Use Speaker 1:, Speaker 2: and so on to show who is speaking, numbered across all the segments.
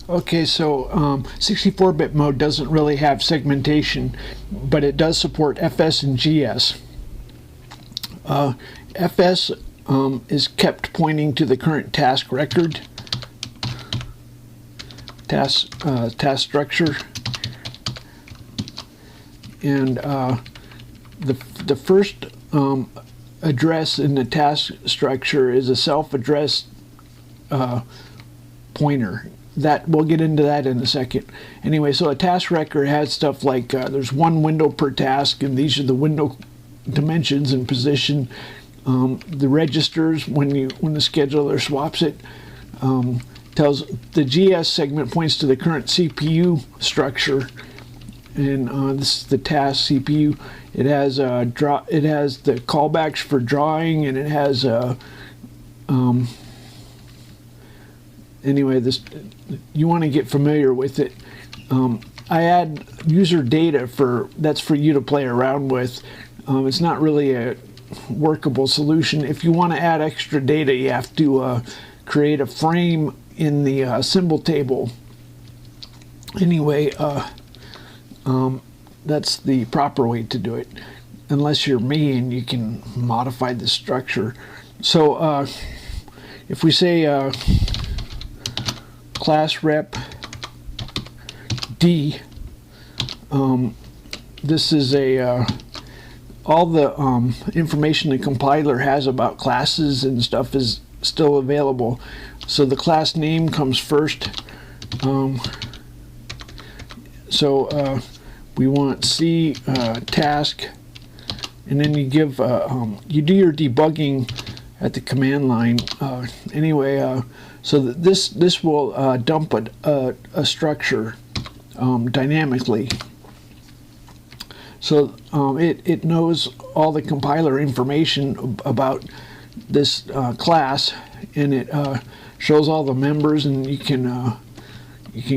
Speaker 1: Okay, so 64-bit mode doesn't really have segmentation, but it does support FS and GS. FS is kept pointing to the current task record, task structure, and the first address in the task structure is a self-addressed pointer. That we'll get into that in a second. Anyway, so a task record has stuff like there's one window per task, and these are the window dimensions and position. The registers when the scheduler swaps it tells the GS segment points to the current CPU structure, and this is the task CPU. It has the callbacks for drawing, and it has anyway, this you want to get familiar with it. I add user data that's for you to play around with. It's not really a workable solution. If you want to add extra data, you have to create a frame in the symbol table. Anyway, that's the proper way to do it, unless you're me and you can modify the structure. So if we say class rep D, this is all the information the compiler has about classes and stuff is still available. So the class name comes first. So we want C task, and then you give you do your debugging at the command line. Anyway, so that this will dump a structure dynamically. So it knows all the compiler information about this class, and it shows all the members, and you can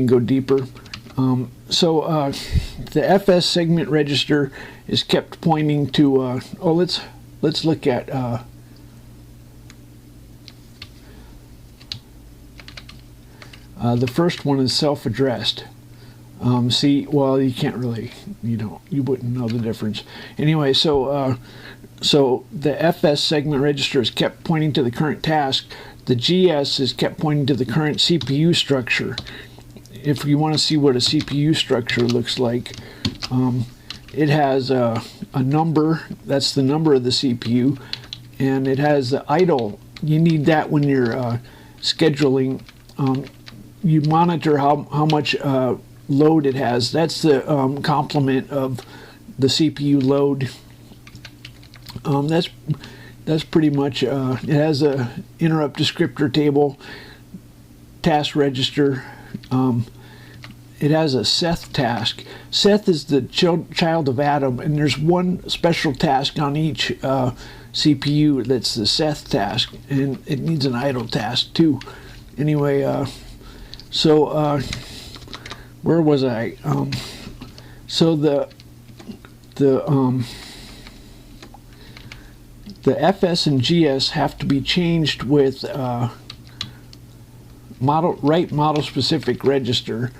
Speaker 1: go deeper. So the FS segment register is kept pointing to. Let's look at. The first one is self-addressed. See, well, you can't really, you wouldn't know the difference. Anyway, so the FS segment register is kept pointing to the current task. The GS is kept pointing to the current CPU structure. If you want to see what a CPU structure looks like, it has a number, that's the number of the CPU, and it has the idle. You need that when you're scheduling. You monitor how much load it has. That's the complement of the CPU load. That's pretty much. It has a interrupt descriptor table, task register. It has a Seth task. Seth is the child of Adam, and there's one special task on each CPU that's the Seth task, and it needs an idle task too. Anyway, so where was I? So the FS and GS have to be changed with model specific register,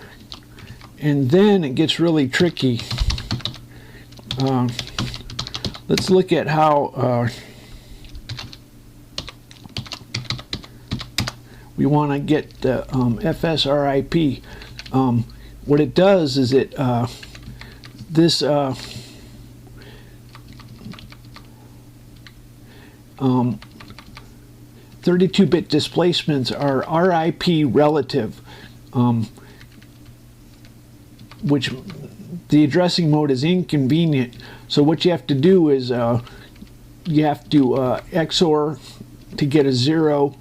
Speaker 1: and then it gets really tricky. Let's look at how we want to get the FSRIP. What it does is it this 32-bit displacements are RIP relative, which the addressing mode is inconvenient. So what you have to do is you have to XOR to get a 0,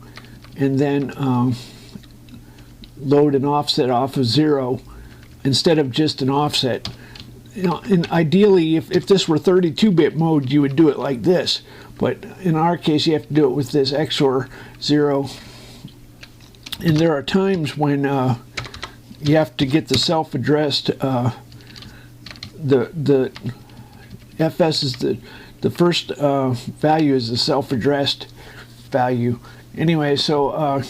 Speaker 1: and then load an offset off of 0 instead of just an offset. And ideally, if this were 32-bit mode, you would do it like this. But in our case, you have to do it with this XOR 0. And there are times when you have to get the self-addressed. The FS is the first value is the self-addressed value. Anyway, so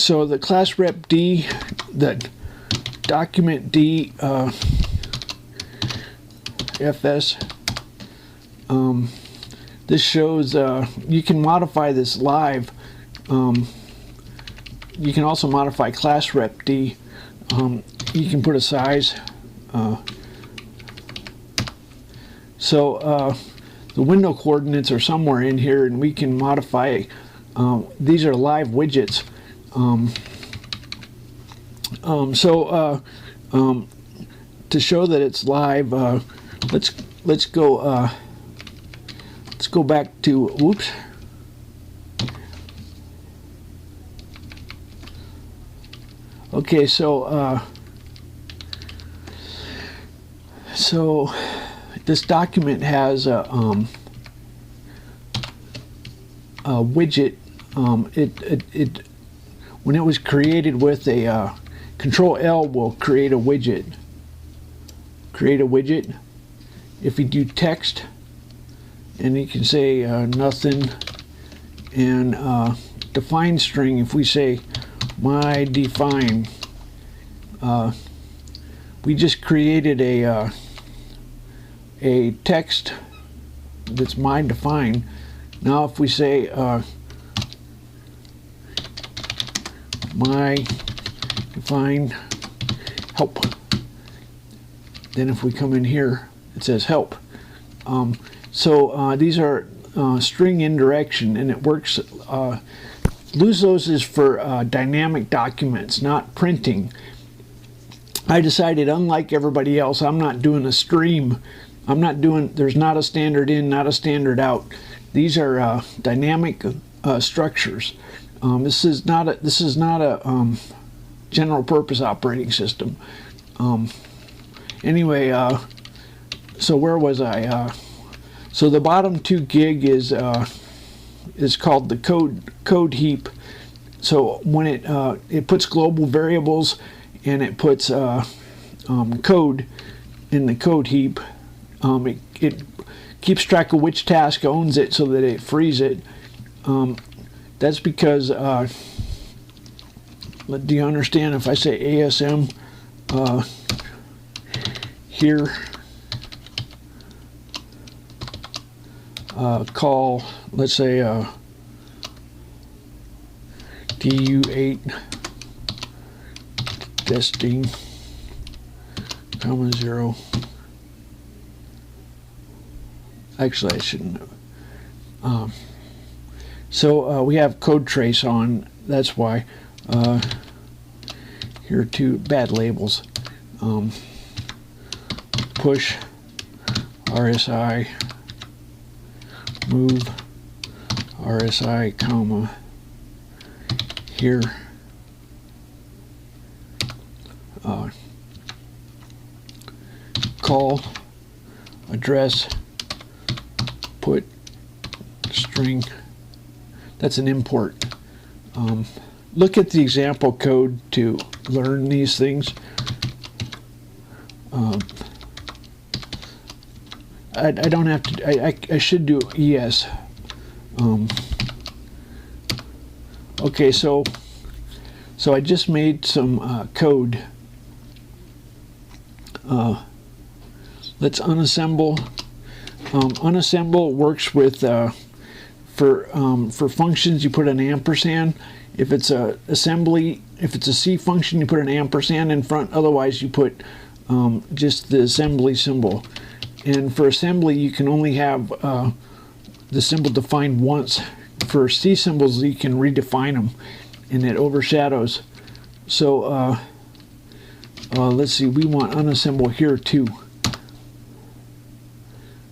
Speaker 1: so the class rep D, the document D FS, this shows you can modify this live. You can also modify class rep D. You can put a size. So the window coordinates are somewhere in here, and we can modify. These are live widgets. To show that it's live, let's go back to whoops. Okay, so this document has a widget. When it was created with a Control L will create a widget. Create a widget. If you do text, and you can say nothing, and define string. If we say my define, we just created a text that's my define. Now if we say my define help, then if we come in here, it says help. These are string indirection, and it works. Lose those is for dynamic documents, not printing. I decided, unlike everybody else, I'm not doing a stream. There's not a standard in, not a standard out. These are dynamic structures. This is not a general purpose operating system. Anyway, so where was I? So the bottom 2 gig is called the code heap. So when it puts global variables, and it puts code in the code heap, it keeps track of which task owns it so that it frees it. That's because do you understand if I say ASM here, call, let's say DU8 testing, comma 0. Actually, I shouldn't have. So we have code trace on. That's why. Here are 2 bad labels. Push RSI, move RSI, comma here. Call address, put string. That's an import. Look at the example code to learn these things. I don't have to. I should do ES. Okay, so I just made some code. Let's unassemble. Unassemble works with for functions. You put an ampersand. If it's a assembly, if it's a C function, you put an ampersand in front. Otherwise, you put just the assembly symbol. And for assembly, you can only have the symbol defined once. For C symbols, you can redefine them, and it overshadows. So let's see, we want unassemble here too.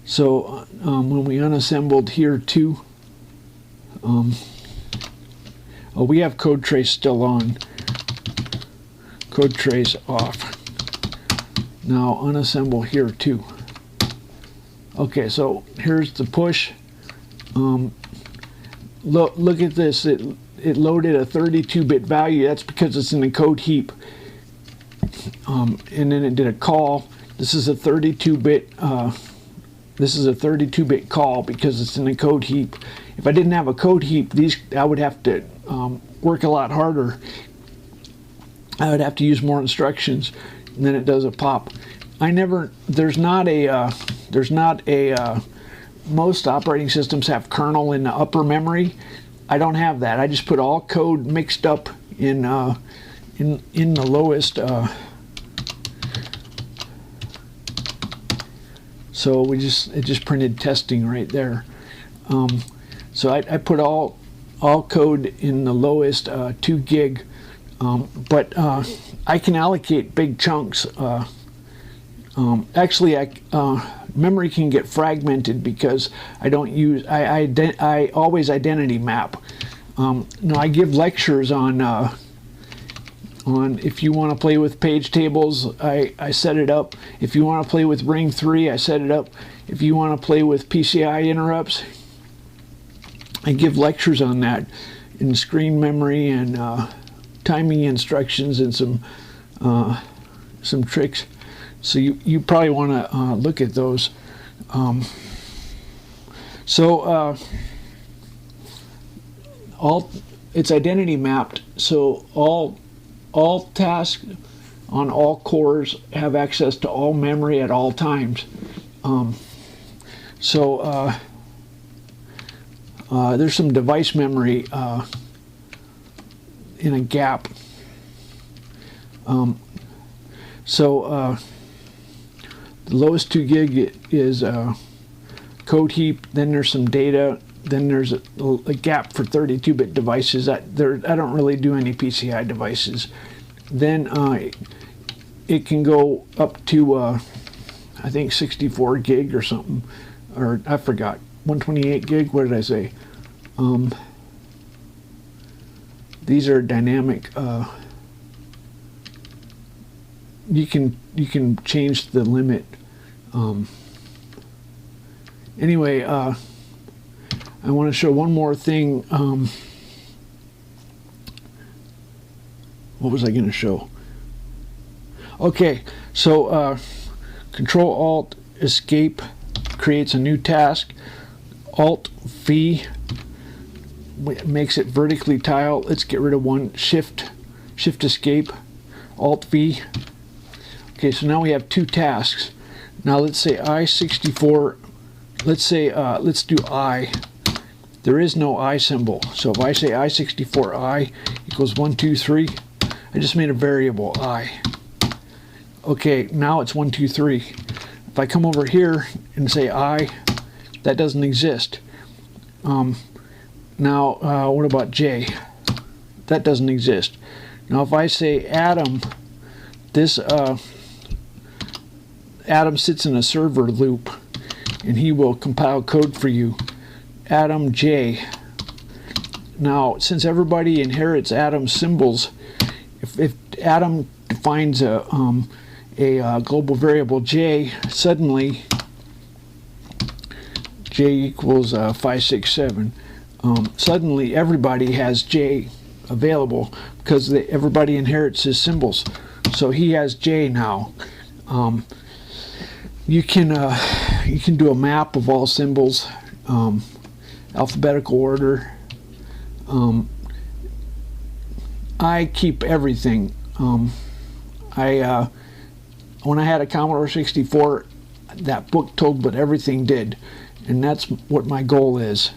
Speaker 1: So when we unassembled here too, we have code trace still on. Code trace off. Now unassemble here too. Okay, so here's the push. Look at this. It loaded a 32-bit value. That's because it's in the code heap. And then it did a call. This is a 32-bit. This is a 32-bit call because it's in the code heap. if I didn't have a code heap, I would have to work a lot harder. I would have to use more instructions, and then it does a pop. There's not a most operating systems have kernel in the upper memory. I don't have that. I just put all code mixed up in the lowest. So it just printed testing right there. So I put all code in the lowest 2 gig, but I can allocate big chunks. Actually, memory can get fragmented because I don't use. I always identity map. I give lectures on if you want to play with page tables, I set it up. If you want to play with ring 3, I set it up. If you want to play with PCI interrupts, I give lectures on that in screen memory and timing instructions and some tricks. So you probably want to look at those. It's identity mapped, so all tasks on all cores have access to all memory at all times. There's some device memory in a gap. The lowest 2 gig is code heap. Then there's some data. Then there's a gap for 32-bit devices. I don't really do any PCI devices. Then it can go up to I think 64 gig or something, or I forgot, 128 gig. What did I say? These are dynamic. You can change the limit. Anyway, I want to show one more thing. What was I going to show? Okay, so Control Alt Escape creates a new task. Alt V makes it vertically tile. Let's get rid of one. Shift Escape. Alt V. Okay, so now we have 2 tasks. Now let's say I64. Let's do I. There is no I symbol. So if I say I64I equals 1, 2, 3, I just made a variable I. Okay, now it's 1, 2, 3. If I come over here and say I, that doesn't exist. Now, what about J? That doesn't exist. Now, if I say Adam, this Adam sits in a server loop, and he will compile code for you. Adam J. Now, since everybody inherits Adam's symbols, if Adam defines a global variable J, suddenly J equals 567. Suddenly, everybody has J available because everybody inherits his symbols. So he has J now. You can do a map of all symbols, alphabetical order. I keep everything. When I had a Commodore 64, that book told what everything did, and that's what my goal is.